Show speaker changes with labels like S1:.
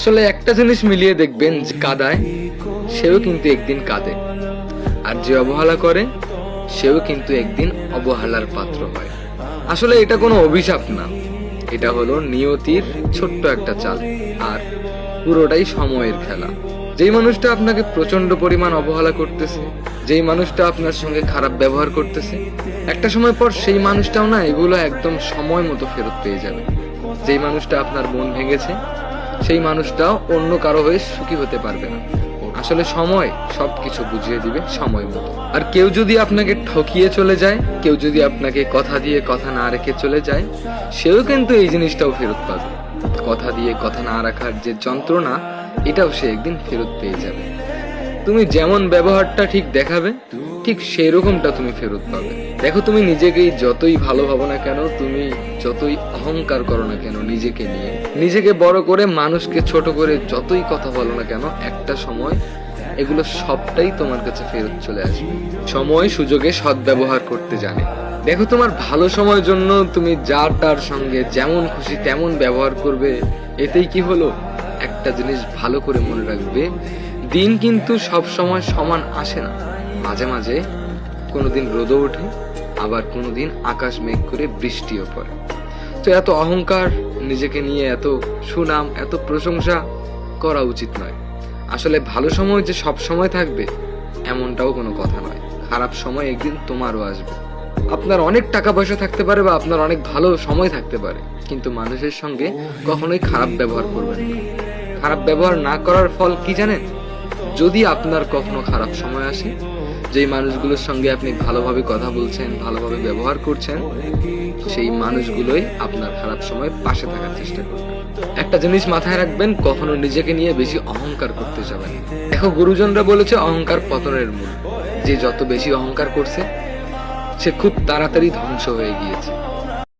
S1: আসলে একটা জিনিস মিলিয়ে দেখবেন, যে কাঁদায় সেও কিন্তু একদিন কাঁদে, আর যে অবহেলা করে সেও কিন্তু একদিন অবহেলার পাত্র হয়। আসলে এটা কোনো অভিশাপ না, এটা হলো নিয়তির ছোট্ট একটা চাল, আর পুরোটাই সময়ের খেলা। যেই মানুষটা আপনাকে প্রচন্ড পরিমাণ অবহেলা করতেছে, যেই মানুষটা আপনার সঙ্গে খারাপ ব্যবহার করতেছে, একটা সময় পর সেই মানুষটাও না এগুলো একদম সময় মতো ফেরত পেয়ে যাবে। যেই মানুষটা আপনার মন ভেঙেছে, সেই মানুষটাও অন্য কারো হয়ে সুখী হতে পারবে না। আসলে সময় সবকিছু বুঝিয়ে দিবে সময় মতো। আর কেউ যদি আপনাকে ঠকিয়ে চলে যায়, কেউ যদি আপনাকে কথা দিয়ে কথা না রেখে চলে যায়, সেও কিন্তু এই জিনিসটাও ফেরত পাবে। কথা দিয়ে কথা না রাখার যে যন্ত্রণা, এটাও সে একদিন ফেরত পেয়ে যাবে। তুমি যেমন ব্যবহারটা ঠিক দেখাবে, ঠিক সেই রকমটা তুমি ফেরত পাবে। দেখো, তুমি নিজেকেই যতই ভালো ভাবো না কেন, তুমি যতই অহংকার করো না কেন নিজেকে নিয়ে, নিজেকে বড় করে মানুষকে ছোট করে যতই কথা বলো না কেন, একটা সময় এগুলো সবটাই তোমার কাছে ফেরত চলে আসবে। সময় সুযোগে সদ্ব্যবহার করতে জানে। দেখো, তোমার ভালো সময়ের জন্য তুমি যার তার সঙ্গে যেমন খুশি তেমন ব্যবহার করবে, এতেই কি হলো? একটা জিনিস ভালো করে মনে রাখবে, দিন কিন্তু সব সময় সমান আসে না। মাঝে মাঝে কোনোদিন রোদও ওঠে, আবার কোনোদিন আকাশ মেঘ করে বৃষ্টিও পড়ে। তো এত অহংকার, নিজেকে নিয়ে এত সুনাম, এত প্রশংসা করা উচিত নয়। আসলে ভালো সময় যে সব সময় থাকবে এমনটাও কোনো কথা নয়। খারাপ সময় একদিন তোমারও আসবে। আপনার অনেক টাকা পয়সা থাকতে পারে বা আপনার অনেক ভালো সময় থাকতে পারে, কিন্তু মানুষের সঙ্গে কখনোই খারাপ ব্যবহার করবেন না। খারাপ ব্যবহার না করার ফল কি জানেন? যদি আপনার কখনো খারাপ সময় আসে, যেই মানুষগুলোর সঙ্গে আপনি ভালোভাবে কথা বলছেন, ভালোভাবে ব্যবহার করছেন, সেই মানুষগুলোই আপনার খারাপ সময় পাশে থাকার চেষ্টা করবে। একটা জিনিস মাথায় রাখবেন, কখনো নিজেকে নিয়ে বেশি অহংকার করতে যাবেন। দেখো, গুরুজনরা বলেছে অহংকার পতনের মূল। যে যত বেশি অহংকার করছে, সে খুব তাড়াতাড়ি ধ্বংস হয়ে গিয়েছে।